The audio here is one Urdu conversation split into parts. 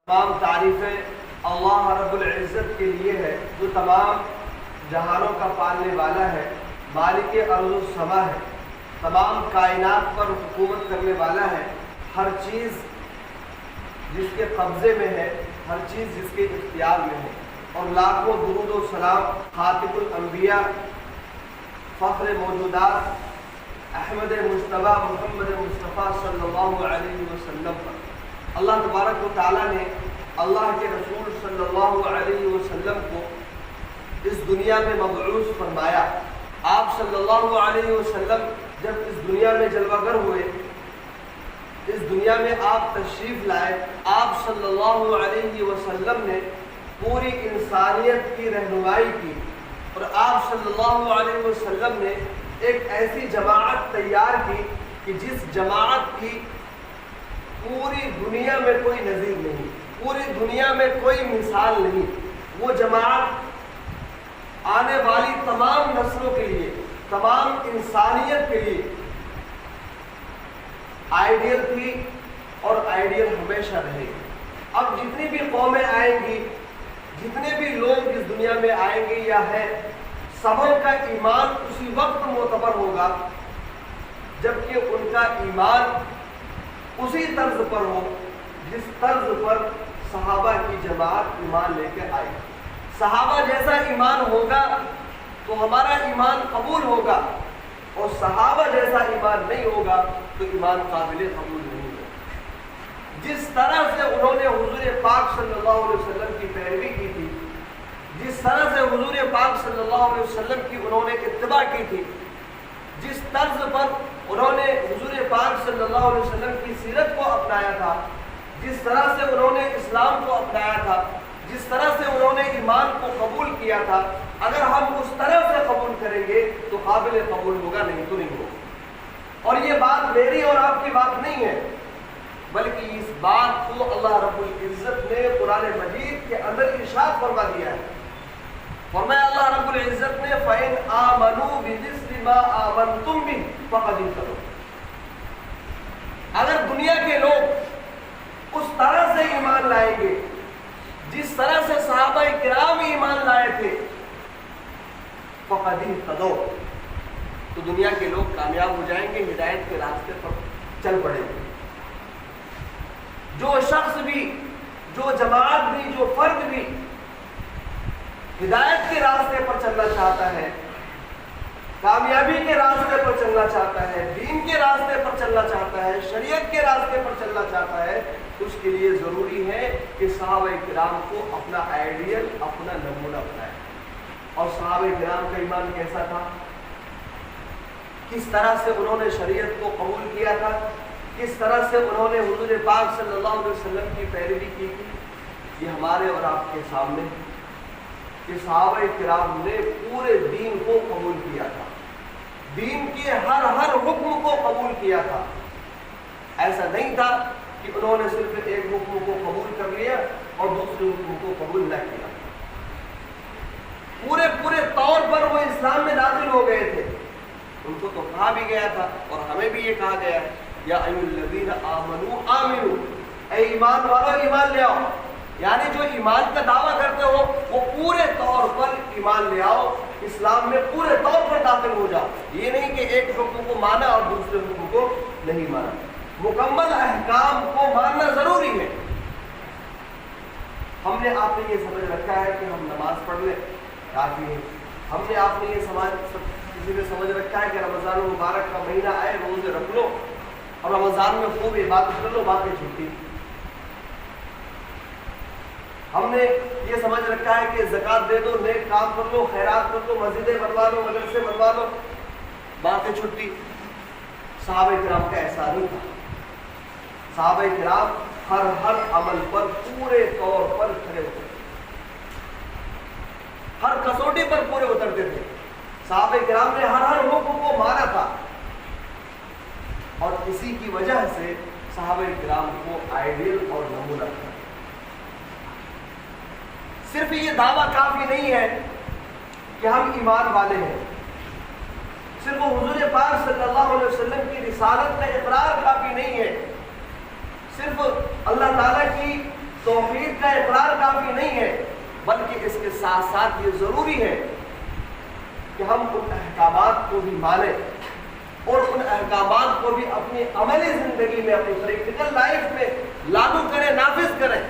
تمام تعریفیں اللہ رب العزت کے لیے ہے جو تمام جہانوں کا پالنے والا ہے، مالک ارض و سما ہے، تمام کائنات پر حکومت کرنے والا ہے، ہر چیز جس کے قبضے میں ہے، ہر چیز جس کے اختیار میں ہے، اور لاکھوں درود و سلام خاتم الانبیاء فخر موجودات احمد مجتبیٰ محمد مصطفیٰ صلی اللہ علیہ وسلم پر اللہ تبارک و تعالیٰ نے اللہ کے رسول صلی اللہ علیہ وسلم کو اس دنیا میں مبعوث فرمایا۔ آپ صلی اللہ علیہ وسلم جب اس دنیا میں جلوہ گر ہوئے، اس دنیا میں آپ تشریف لائے، آپ صلی اللہ علیہ وسلم نے پوری انسانیت کی رہنمائی کی، اور آپ صلی اللہ علیہ وسلم نے ایک ایسی جماعت تیار کی کہ جس جماعت کی پوری دنیا میں کوئی نظیر نہیں، پوری دنیا میں کوئی مثال نہیں۔ وہ جماعت آنے والی تمام نسلوں کے لیے، تمام انسانیت کے لیے آئیڈیل تھی اور آئیڈیل ہمیشہ رہے گی۔ اب جتنی بھی قومیں آئیں گی، جتنے بھی لوگ اس دنیا میں آئیں گے یا ہیں، سبوں کا ایمان اسی وقت معتبر ہوگا جبکہ ان کا ایمان اسی طرز پر ہو جس طرز پر صحابہ کی جماعت ایمان لے کے آئی۔ صحابہ جیسا ایمان ہوگا تو ہمارا ایمان قبول ہوگا، اور صحابہ جیسا ایمان نہیں ہوگا تو ایمان قابل قبول نہیں ہوگا۔ جس طرح سے انہوں نے حضور پاک صلی اللہ علیہ وسلم کی پیروی کی تھی، جس طرح سے حضور پاک صلی اللہ علیہ وسلم کی انہوں نے اتباع کی تھی، جس طرز پر انہوں نے حضور پاک صلی اللہ علیہ وسلم کی سیرت کو اپنایا تھا، جس طرح سے انہوں نے اسلام کو اپنایا تھا، جس طرح سے انہوں نے ایمان کو قبول کیا تھا، اگر ہم اس طرح سے قبول کریں گے تو قابل قبول ہوگا، نہیں تو نہیں ہوگا۔ اور یہ بات میری اور آپ کی بات نہیں ہے، بلکہ اس بات کو اللہ رب العزت نے قرآن مجید کے اندر ارشاد فرما دیا ہے۔ فرمایا اللہ رب العزت نے فَإِنْ آمَنُوا بِمِثْلِ مَا آمَنْتُمْ بِهِ فَقَدِ اهْتَدَوْا۔ اگر دنیا کے لوگ اس طرح سے ایمان لائیں گے جس طرح سے صحابہ کرام ایمان لائے تھے، فَقَدِ اهْتَدَوْا، تو دنیا کے لوگ کامیاب ہو جائیں گے، ہدایت کے راستے پر چل پڑیں گے۔ جو شخص بھی، جو جماعت بھی، جو فرد بھی ہدایت کے راستے پر چلنا چاہتا ہے، کامیابی کے راستے پر چلنا چاہتا ہے، دین کے راستے پر چلنا چاہتا ہے، شریعت کے راستے پر چلنا چاہتا ہے، اس کے لیے ضروری ہے کہ صحابہ کرام کو اپنا آئیڈیل، اپنا نمونہ بنائے۔ اور صحابہ کرام کا ایمان کیسا تھا، کس طرح سے انہوں نے شریعت کو قبول کیا تھا، کس طرح سے انہوں نے حضور پاک صلی اللہ علیہ وسلم کی پیروی کی تھی، یہ ہمارے اور آپ کے سامنے ہے کہ صحابہ کرام نے پورے دین کو قبول کیا تھا، دین کے ہر حکم کو قبول کیا تھا۔ ایسا نہیں تھا کہ انہوں نے صرف ایک حکم کو قبول کر لیا اور دوسرے حکم کو قبول نہ کیا۔ پورے طور پر وہ اسلام میں داخل ہو گئے تھے۔ ان کو تو کہا بھی گیا تھا اور ہمیں بھی یہ کہا گیا ہے، یا ایھا الذین آمنوا آمنوا، اے ایمان والو ایمان لے آؤ، یعنی جو ایمان کا دعویٰ کرتے ہو وہ پورے طور پر ایمان لے آؤ، اسلام میں پورے طور پر داخل ہو جاؤ۔ یہ نہیں کہ ایک حکم کو مانا اور دوسرے حکم کو نہیں مانا، مکمل احکام کو ماننا ضروری ہے۔ ہم نے آپ نے یہ سمجھ رکھا ہے کہ ہم نماز پڑھ لیں کافی ہے، ہم نے آپ نے یہ کسی نے سمجھ رکھا ہے کہ رمضان المبارک کا مہینہ آئے روزے رکھ لو اور رمضان میں خوب عبادت کر لو، باقی چھٹی۔ ہم نے یہ سمجھ رکھا ہے کہ زکوٰۃ دے دو، نیک کام کر لو، خیرات کر لو، مسجدیں بنوا لو، مدرسے بنوا لو، باقی چھٹی۔ صحابہ کرام کا ایسا نہیں تھا۔ صحابہ کرام ہر عمل پر پورے طور پر کھڑے ہوتے تھے، ہر کسوٹی پر پورے اترتے تھے۔ صحابہ کرام نے ہر حکم کو مانا تھا، اور اسی کی وجہ سے صحابہ کرام کو آئیڈیل اور نمونہ تھا۔ صرف یہ دعویٰ کافی نہیں ہے کہ ہم ایمان والے ہیں، صرف حضور پاک صلی اللہ علیہ وسلم کی رسالت کا اقرار کافی نہیں ہے، صرف اللہ تعالیٰ کی توحید کا اقرار کافی نہیں ہے، بلکہ اس کے ساتھ ساتھ یہ ضروری ہے کہ ہم ان احکامات کو بھی مانیں اور ان احکامات کو بھی اپنی عملی زندگی میں، اپنی پریکٹیکل لائف میں لاگو کریں، نافذ کریں،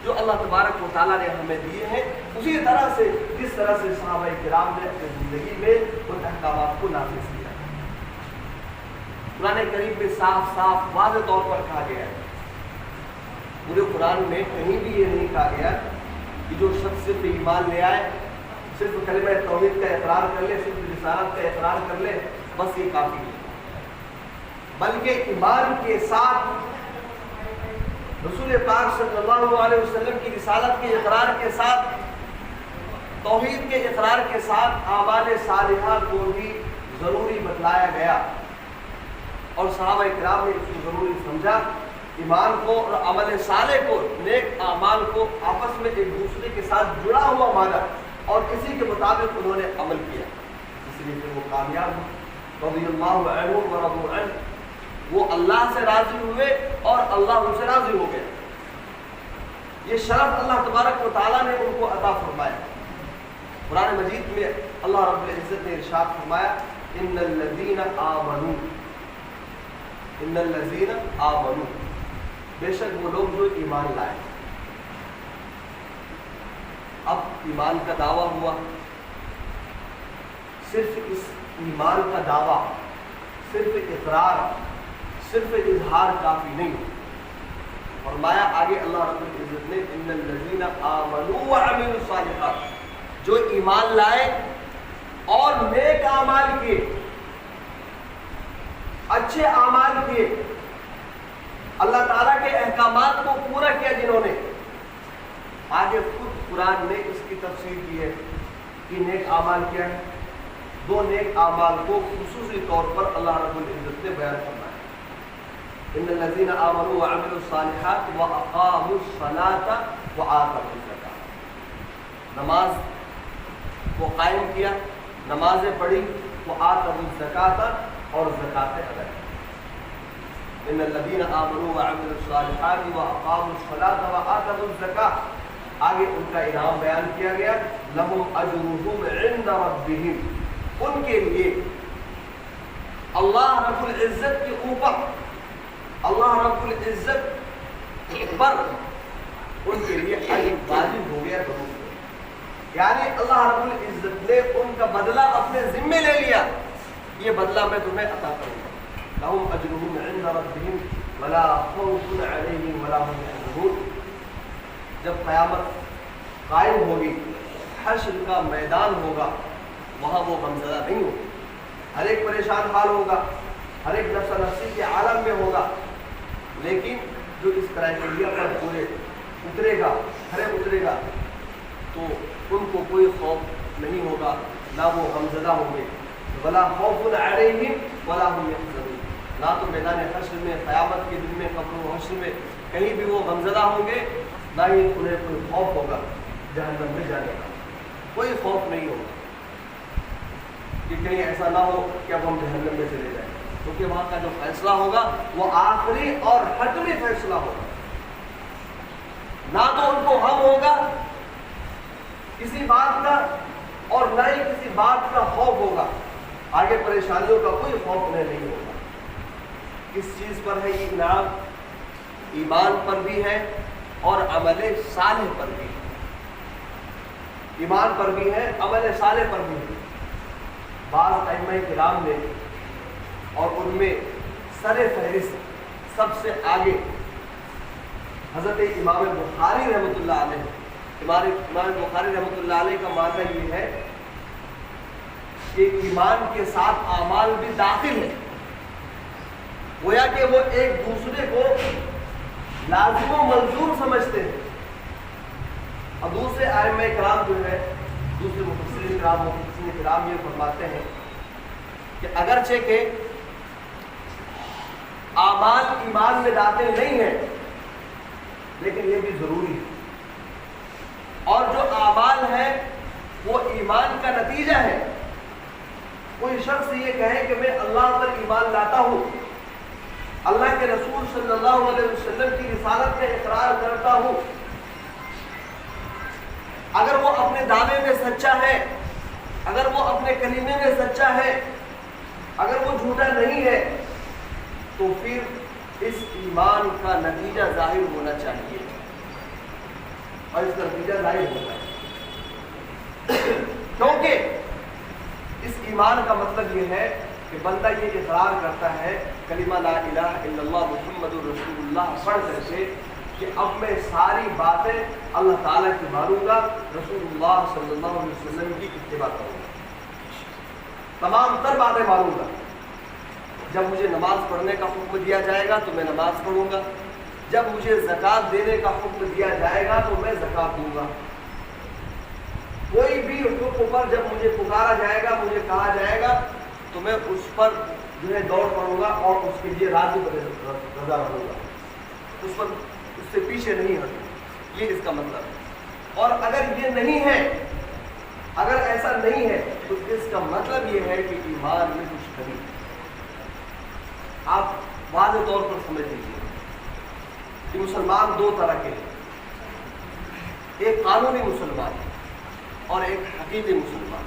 جو اللہ تبارک و تعالیٰ نے ہمیں دیے ہیں اسی طرح سے جس طرح سے صحابہ کرام نے اپنی زندگی میں ان احکامات کو نافذ کیا۔ قرآن کریم میں صاف صاف واضح طور پر کہا گیا ہے، پورے قرآن میں کہیں بھی یہ نہیں کہا گیا کہ جو شخص صرف ایمان لے آئے، صرف کلمہ توحید کا اقرار کر لے، صرف رسالت کا اقرار کر لے، بس یہ کافی ہے، بلکہ ایمان کے ساتھ رسول پاک صلی اللہ علیہ وسلم کی رسالت کے اقرار کے ساتھ، توحید کے اقرار کے ساتھ اعمال صالحہ کو بھی ضروری بتلایا گیا، اور صحابہ کرام نے اس کو ضروری سمجھا۔ ایمان کو اور عمل صالح کو، نیک اعمال کو آپس میں ایک دوسرے کے ساتھ جڑا ہوا مانا اور اسی کے مطابق انہوں نے عمل کیا، اس لیے پھر وہ کامیاب ہوئے۔ رضی اللہ عنہم ورضوا عنہ، وہ اللہ سے راضی ہوئے اور اللہ ان سے راضی ہو گئے۔ یہ شرف اللہ تبارک و تعالیٰ نے ان کو عطا فرمایا۔ قرآن مجید میں اللہ رب العزت نے ارشاد فرمایا، ان الذین آمنوا، ان الذین آمنوا، بے شک وہ لوگ جو ایمان لائے۔ اب ایمان کا دعویٰ ہوا، صرف اس ایمان کا دعویٰ، صرف اقرار، صرف اظہار کافی نہیں، فرمایا آگے اللہ رب العزت نے، ان الذین آمنوا وعملوا الصالحات، جو ایمان لائے اور نیک اعمال کیے، اچھے اعمال کیے، اللہ تعالیٰ کے احکامات کو پورا کیا جنہوں نے۔ آگے خود قرآن نے اس کی تفسیر کی ہے کہ نیک اعمال کیا ہے۔ دو نیک اعمال کو خصوصی طور پر اللہ رب العزت نے بیان فرمایا، ان الذین آمنوا وعملوا الصالحات واقاموا الصلاة وآتوا الزکاة، نماز کو قائم کیا، نمازیں پڑھی، وآتوا الزکاة، اور زکاتیں ادا کی۔ ان الذین آمنوا وعملوا الصالحات واقاموا الصلاة وآتوا الزکاة، آگے ان کا انعام بیان کیا گیا، لہم اجرہم عند ربہم، ان کے لیے اللہ رب العزت کے اوپر، اللہ رب العزت پر ان کے لیے اجر واجب ہو گیا ضرور، یعنی اللہ رب العزت نے ان کا بدلہ اپنے ذمے لے لیا، یہ بدلہ میں تمہیں عطا کروں گا۔ لہم اجرہم عند ربہم ولا خوف علیہم ولا هم يحزنون، جب قیامت قائم ہوگی، حشر کا میدان ہوگا، وہاں وہ غمزدہ نہیں ہوگا، ہر ایک پریشان حال ہوگا، ہر ایک نفس نفسی کے عالم میں ہوگا، لیکن جو اس کرائٹیریا پر پورے اترے گا، کھڑے اترے گا، تو ان کو کوئی خوف نہیں ہوگا، نہ وہ غمزدہ ہوں گے، ولا خوف علیہم ولا هم يحزنون، نہ تو میدان حشر میں، قیامت کے دن میں، قبر و حشر میں کہیں بھی وہ غمزدہ ہوں گے، نہ ہی انہیں کوئی خوف ہوگا جہنم میں جانے کا، کوئی خوف نہیں ہوگا کہ کہیں ایسا نہ ہو کہ اب ہم جہنم میں چلے جائیں، کیونکہ وہاں کا جو فیصلہ ہوگا وہ آخری اور حتمی فیصلہ ہوگا، نہ تو ان کو غم ہوگا کسی بات کا اور نہ ہی کسی بات کا خوف ہوگا، آگے پریشانیوں کا کوئی خوف انہیں نہیں ہوگا۔ کس چیز پر ہے یہ انعام؟ ایمان پر بھی ہے اور عمل صالح پر بھی ہے، ایمان پر بھی ہے، عمل صالح پر بھی ہے۔ بعض ائمہ کرام نے، اور ان میں سر فہرست سب سے آگے حضرت امام بخاری رحمۃ اللہ علیہ، امام بخاری رحمۃ اللہ علیہ کا ماننا یہ ہے کہ ایمان کے ساتھ اعمال بھی داخل ہے، گویا کہ وہ ایک دوسرے کو لازم و ملزوم سمجھتے ہیں۔ اور دوسرے ائمہ کرام جو ہے، دوسرے مفسرین کرام یہ فرماتے ہیں کہ اگرچہ کہ اعمال ایمان میں داخل نہیں ہیں، لیکن یہ بھی ضروری ہے، اور جو اعمال ہے وہ ایمان کا نتیجہ ہے۔ کوئی شخص یہ کہے کہ میں اللہ پر ایمان لاتا ہوں، اللہ کے رسول صلی اللہ علیہ وسلم کی رسالت کا اقرار کرتا ہوں، اپنے دعوے میں سچا ہے، اگر وہ اپنے کلمے میں سچا ہے، اگر وہ جھوٹا نہیں ہے، تو پھر اس ایمان کا نتیجہ ظاہر ہونا چاہیے، اور اس کا نتیجہ ظاہر ہوتا ہے، کیونکہ اس ایمان کا مطلب یہ ہے کہ بندہ یہ اقرار کرتا ہے کلمہ لا الہ الا اللہ محمد رسول اللہ پڑھ کر کے کہ اب میں ساری باتیں اللہ تعالیٰ کی مانوں گا، رسول اللہ صلی اللہ علیہ وسلم کی اتباع کروں گا، تمام تر باتیں مانوں گا۔ جب مجھے نماز پڑھنے کا حکم دیا جائے گا تو میں نماز پڑھوں گا، جب مجھے زکوٰۃ دینے کا حکم دیا جائے گا تو میں زکوٰۃ دوں گا، کوئی بھی حکم پر جب مجھے پکارا جائے گا، مجھے کہا جائے گا تو میں اس پر جو ہے دوڑ پڑوں گا اور اس کے لیے راضی رضا رہوں گا، اس سے پیچھے نہیں ہٹوں، یہ اس کا مطلب ہے۔ اور اگر یہ نہیں ہے، اگر ایسا نہیں ہے تو اس کا مطلب یہ ہے کہ ایمان میں کچھ کمی ہے۔ آپ واضح طور پر سمجھ لیجیے کہ مسلمان دو طرح کے ہیں، ایک قانونی مسلمان اور ایک حقیقی مسلمان۔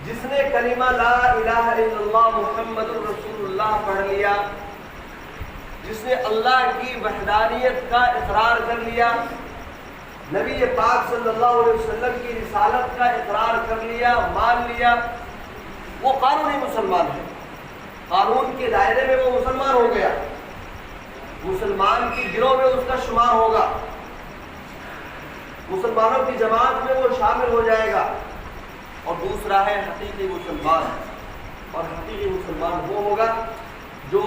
جس نے کلمہ لا الہ الا اللہ محمد رسول اللہ پڑھ لیا، جس نے اللہ کی وحدانیت کا اقرار کر لیا، نبی پاک صلی اللہ علیہ وسلم کی رسالت کا اقرار کر لیا، مان لیا، وہ قانونی مسلمان ہے، قانون کے دائرے میں وہ مسلمان ہو گیا، مسلمان کی گروہ میں اس کا شمار ہوگا، مسلمانوں کی جماعت میں وہ شامل ہو جائے گا۔ اور دوسرا ہے حقیقی مسلمان، اور حقیقی مسلمان وہ ہوگا جو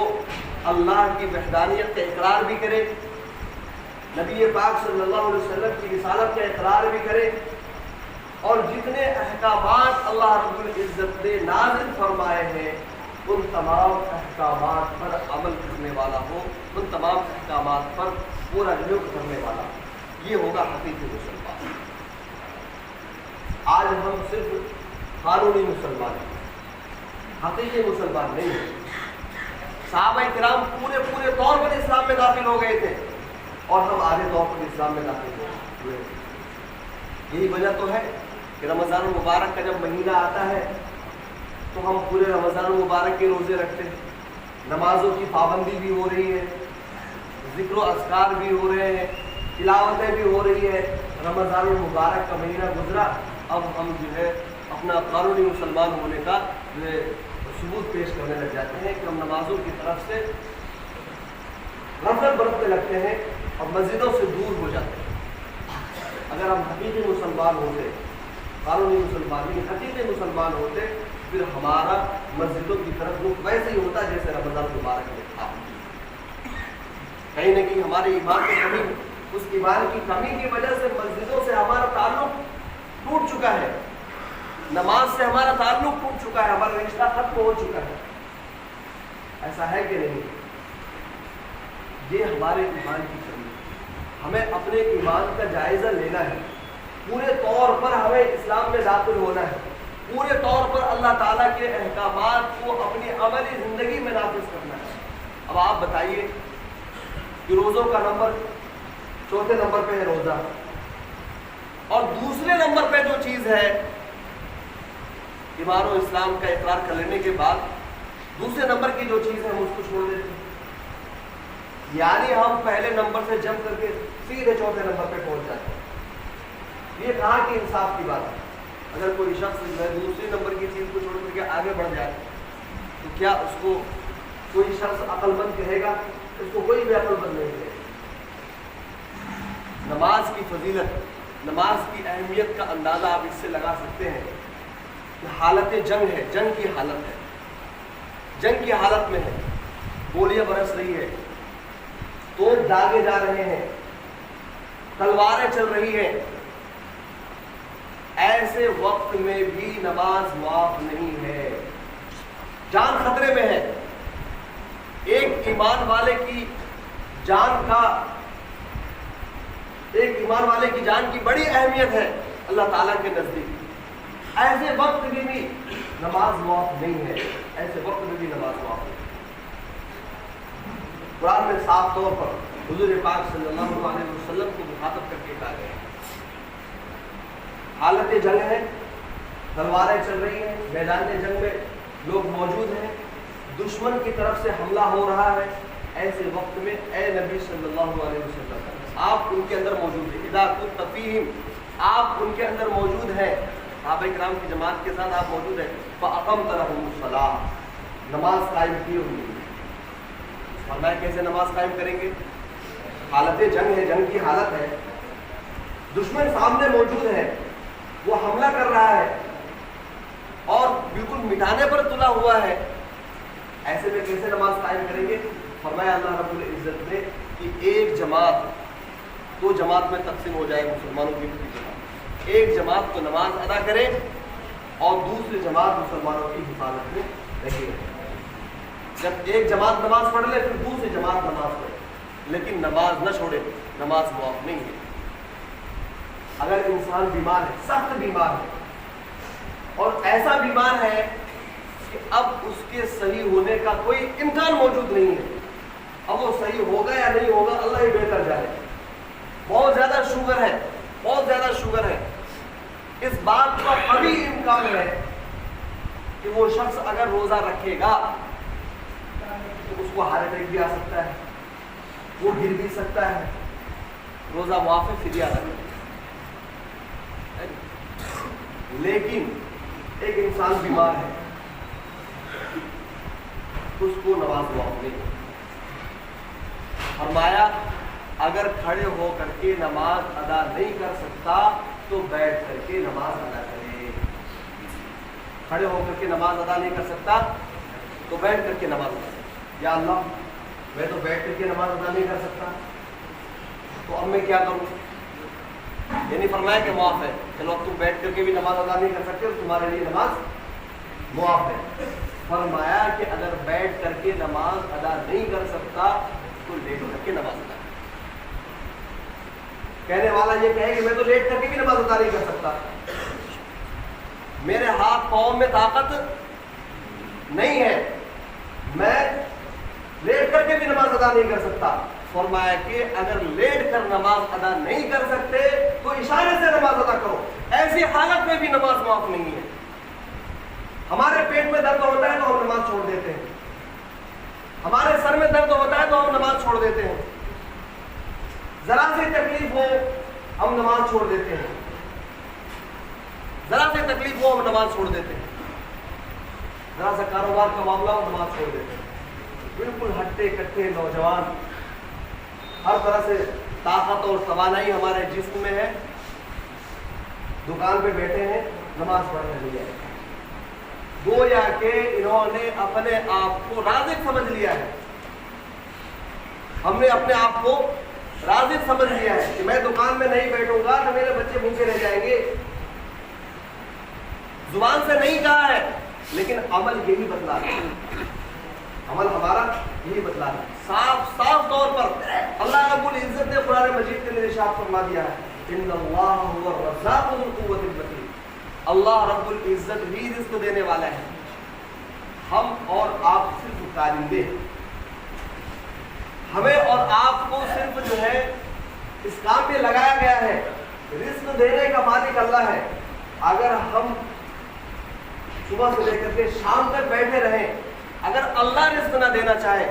اللہ کی وحدانیت کا اقرار بھی کرے، نبی پاک صلی اللہ علیہ وسلم کی رسالت کا اقرار بھی کرے، اور جتنے احکامات اللہ رب العزت نے نازل فرمائے ہیں ان تمام احکامات پر عمل کرنے والا ہو، ان تمام احکامات پر پورا لطف کرنے والا ہو، یہ ہوگا حقیقی مسلمان۔ آج ہم صرف قانونی مسلمان ہیں، حقیقی مسلمان نہیں ہیں۔ صحابہ کرام پورے طور پر اسلام میں داخل ہو گئے تھے اور ہم آدھے طور پر اسلام میں داخل ہوئے۔ یہی وجہ تو ہے کہ رمضان المبارک کا جب مہینہ آتا ہے تو ہم پورے رمضان المبارک کے روزے رکھتے ہیں، نمازوں کی پابندی بھی ہو رہی ہے، ذکر و اذکار بھی ہو رہے ہیں، تلاوتیں بھی ہو رہی ہے۔ رمضان المبارک کا مہینہ گزرا، اب ہم جو ہے اپنا قانونی مسلمان ہونے کا جو ہے ثبوت پیش کرنے لگ جاتے ہیں کہ ہم نمازوں کی طرف سے غفلت برتنے لگتے ہیں اور مسجدوں سے دور ہو جاتے ہیں۔ اگر ہم حقیقی مسلمان ہوتے، قانونی مسلمان نہیں حقیقی مسلمان ہوتے، پھر ہمارا مسجدوں کی طرف رخ ویسے ہی ہوتا جیسے رمضان المبارک میں تھا۔ کہیں نہ کہیں ہمارے ایمان کی کمی، اس ایمان کی کمی کی وجہ سے مسجدوں سے ہمارا تعلق ٹوٹ چکا ہے، نماز سے ہمارا تعلق ٹوٹ چکا ہے، ہمارا رشتہ ختم ہو چکا ہے۔ ایسا ہے کہ نہیں؟ یہ ہمارے ایمان کی کمی ہے۔ ہمیں اپنے ایمان کا جائزہ لینا ہے، پورے طور پر ہمیں اسلام میں داخل ہونا ہے، پورے طور پر اللہ تعالیٰ کے احکامات کو اپنی عملی زندگی میں نافذ کرنا ہے۔ اب آپ بتائیے کہ روزوں کا نمبر چوتھے نمبر پہ ہے روزہ، اور دوسرے نمبر پہ جو چیز ہے ایمان و اسلام کا اقرار کر لینے کے بعد دوسرے نمبر کی جو چیز ہے ہم اس کو چھوڑ دیتے ہیں، یعنی ہم پہلے نمبر سے جمپ کر کے سیدھے چوتھے نمبر پہ پہنچ جاتے ہیں۔ یہ کہاں کی انصاف کی بات ہے؟ اگر کوئی شخص جو ہے دوسرے نمبر کی چیز کو چھوڑ کر کے آگے بڑھ جائے تو کیا اس کو کوئی شخص عقل مند کہے گا؟ اس کو کوئی بھی عقل مند نہیں کہے گا۔ نماز کی فضیلت، نماز کی اہمیت کا اندازہ آپ اس سے لگا سکتے ہیں کہ حالت جنگ ہے، جنگ کی حالت ہے، جنگ کی حالت میں ہے، گولیاں برس رہی ہے، توپ داغے جا رہے ہیں، تلواریں چل رہی ہیں، ایسے وقت میں بھی نماز معاف نہیں ہے، جان خطرے میں ہے۔ ایک ایمان والے کی جان کی بڑی اہمیت ہے اللہ تعالیٰ کے نزدیک، ایسے وقت میں بھی نماز معاف نہیں ہے، ایسے وقت میں بھی نماز معاف نہیں ہے۔ قرآن میں صاف طور پر حضور پاک صلی اللہ علیہ وسلم کو مخاطب کر کے کہا گیا حالت جنگ ہے، تلواریں چل رہی ہیں، میدان جنگ میں لوگ موجود ہیں، دشمن کی طرف سے حملہ ہو رہا ہے، ایسے وقت میں اے نبی صلی اللہ علیہ وسلم آپ ان کے اندر موجود ہیں، اذا كنت فیہم آپ ان کے اندر موجود ہیں، صحابہ کرام کی جماعت کے ساتھ آپ موجود ہیں، فاقمت لهم الصلاۃ نماز قائم کی ہوئی ہے۔ فرمایا کیسے نماز قائم کریں گے؟ حالت جنگ ہے، جنگ کی حالت ہے، دشمن سامنے موجود ہے، وہ حملہ کر رہا ہے اور بالکل مٹانے پر تلا ہوا ہے، ایسے میں کیسے نماز قائم کریں گے؟ فرمایا اللہ رب العزت نے کہ ایک جماعت دو جماعت میں تقسیم ہو جائے مسلمانوں کی جماعت، ایک جماعت تو نماز ادا کرے اور دوسری جماعت مسلمانوں کی حفاظت میں لگی رہے۔ جب ایک جماعت نماز پڑھ لے پھر دوسری جماعت نماز پڑھے، لیکن نماز نہ چھوڑے، نماز معاف نہیں ہے۔ اگر انسان بیمار ہے، سخت بیمار ہے اور ایسا بیمار ہے کہ اب اس کے صحیح ہونے کا کوئی امکان موجود نہیں ہے، اب وہ صحیح ہوگا یا نہیں ہوگا اللہ ہی بہتر جانے، بہت زیادہ شوگر ہے، بہت زیادہ شوگر ہے، اس بات کا ابھی امکان ہے کہ وہ شخص اگر روزہ رکھے گا تو اس کو ہارٹ اٹیک بھی آ سکتا ہے، وہ گر بھی سکتا ہے، روزہ معاف ہے، فدیہ ادا کرے۔ لیکن ایک انسان بیمار ہے، اس کو نماز معاف نہیں۔ فرمایا اگر کھڑے ہو کر کے نماز ادا نہیں کر سکتا تو بیٹھ کر کے نماز ادا کرے، کھڑے ہو کر کے نماز ادا نہیں کر سکتا تو بیٹھ کر کے نماز ادا کرے۔ یا اللہ میں تو بیٹھ کر کے نماز ادا نہیں کر سکتا تو اب میں کیا کروں؟ یعنی فرمایا کہ معاف ہے، چلو اب تم بیٹھ کر کے بھی نماز ادا نہیں کر سکتے تو تمہارے لیے نماز معاف ہے۔ فرمایا کہ اگر بیٹھ کر کے نماز ادا نہیں کر سکتا تو لیٹ کر کے نماز ادا۔ کہنے والا یہ کہے کہ میں تو لیٹ کر کے بھی نماز ادا نہیں کر سکتا، میرے ہاتھ پاؤں میں طاقت نہیں ہے، میں لیٹ کر کے بھی نماز ادا نہیں کر سکتا۔ فرمایا کہ اگر لیٹ کر نماز ادا نہیں کر سکتے تو اشارے سے نماز ادا کرو، ایسی حالت میں بھی نماز معاف نہیں ہے۔ ہمارے پیٹ میں درد ہوتا ہے تو ہم نماز چھوڑ دیتے ہیں، ہمارے سر میں درد ہوتا ہے تو ہم نماز چھوڑ دیتے ہیں، ذرا سی تکلیف ہو ہم نماز چھوڑ دیتے ہیں، ذرا سی تکلیف ہو ہم نماز چھوڑ دیتے ہیں، ذرا سا کاروبار کا معاملہ ہو نماز چھوڑ دیتے ہیں۔ بالکل ہٹے کٹے نوجوان، ہر طرح سے طاقت اور توانائی ہمارے جسم میں ہے، دکان پہ بیٹھے ہیں نماز پڑھنے نہیں آئے، گویا کہ انہوں نے اپنے آپ کو رازق سمجھ لیا ہے، ہم نے اپنے آپ کو رازق سمجھ لیا ہے کہ میں دکان میں نہیں بیٹھوں گا تو میرے بچے بھوکے رہ جائیں گے۔ زبان سے نہیں کہا ہے لیکن عمل یہی بتلا ہے، عمل ہمارا یہی بتلا ہے، صاف صاف طور پر اللہ رب العزت نے قرآن مجید کے اندر ارشاد فرما دیا ہے ان اللہ هو الرزاق ذو القوة المتین، اللہ رب العزت ہی رزق دینے والا ہے، ہم اور آپ صرف کارندے، ہمیں اور آپ کو صرف جو ہے اس کام میں لگایا گیا ہے، رزق دینے کا مالک اللہ ہے۔ اگر ہم صبح سے لے کر کے شام تک بیٹھے رہیں، اگر اللہ رزق نہ دینا چاہے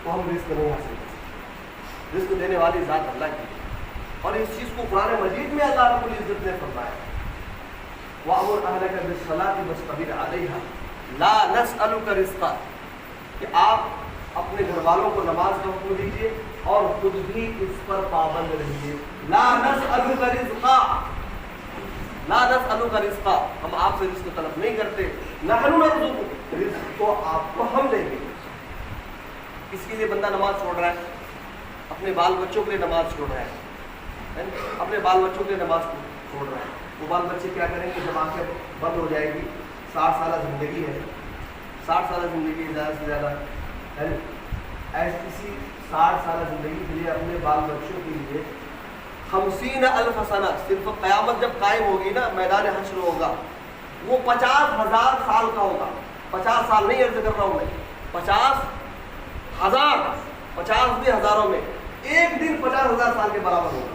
تو ہم رزق نہیں حاصل کر سکتے، رزق دینے والی ذات اللہ کی، اور اس چیز کو قرآن مجید میں اللہ رب العزت نے فرمایا وَأَمُرْ أَهْلَكَ بِالصَّلَاةِ وَاصْطَبِرْ عَلَيْهَا لَا نَسْأَلُكَ رِزْقًا، کہ آپ اپنے گھر والوں کو نماز کا حکم دیجیے اور خود بھی اس پر پابند رہیے۔ لا نسألک رزقا، لا نسألک رزقا، ہم آپ سے رزق طلب نہیں کرتے، نحن نرزقک، رزق تو آپ کو ہم دیں گے۔ اس کے لیے بندہ نماز چھوڑ رہا ہے، اپنے بال بچوں کے لیے نماز چھوڑ رہا ہے، اپنے بال بچوں کے لیے نماز چھوڑ رہا ہے، وہ بال بچے کیا کریں گے جب آنکھیں بند ہو جائے گی؟ 60 سالہ زندگی ہے، 60 سالہ زندگی زیادہ سے زیادہ ہے، ایسی 60 سالہ زندگی کے لیے اپنے بال بچوں کے لیے 50,000 سنہ، صرف قیامت جب قائم ہوگی نا، میدان حشر ہوگا، وہ 50,000 سال کا ہوگا، 50 سال نہیں عرض کر رہا ہوں میں، 50,000، 50 بھی ہزاروں میں، ایک دن 50,000 سال کے برابر ہوگا۔